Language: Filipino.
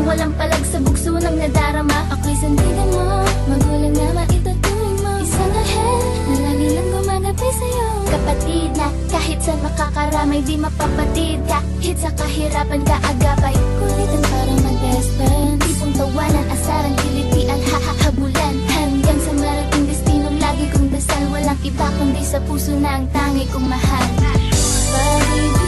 walang palag sa bugso ng nadarama. Ako'y sandigan mo, magulang na maitutuloy mo. Isang anghel na lagi lang gumagabi sa'yo. Kapatid na kahit saan makakaramay, di mapapatid. Kahit sa kahirapan ka agapay, kulitan para mag-best friends. Tipong tawanan, asaran, kilitian, hahahabulan. Hanggang sa marating destino, lagi kong dasal. Walang iba kundi sa puso na ang tangi kong mahal. Pag-ibig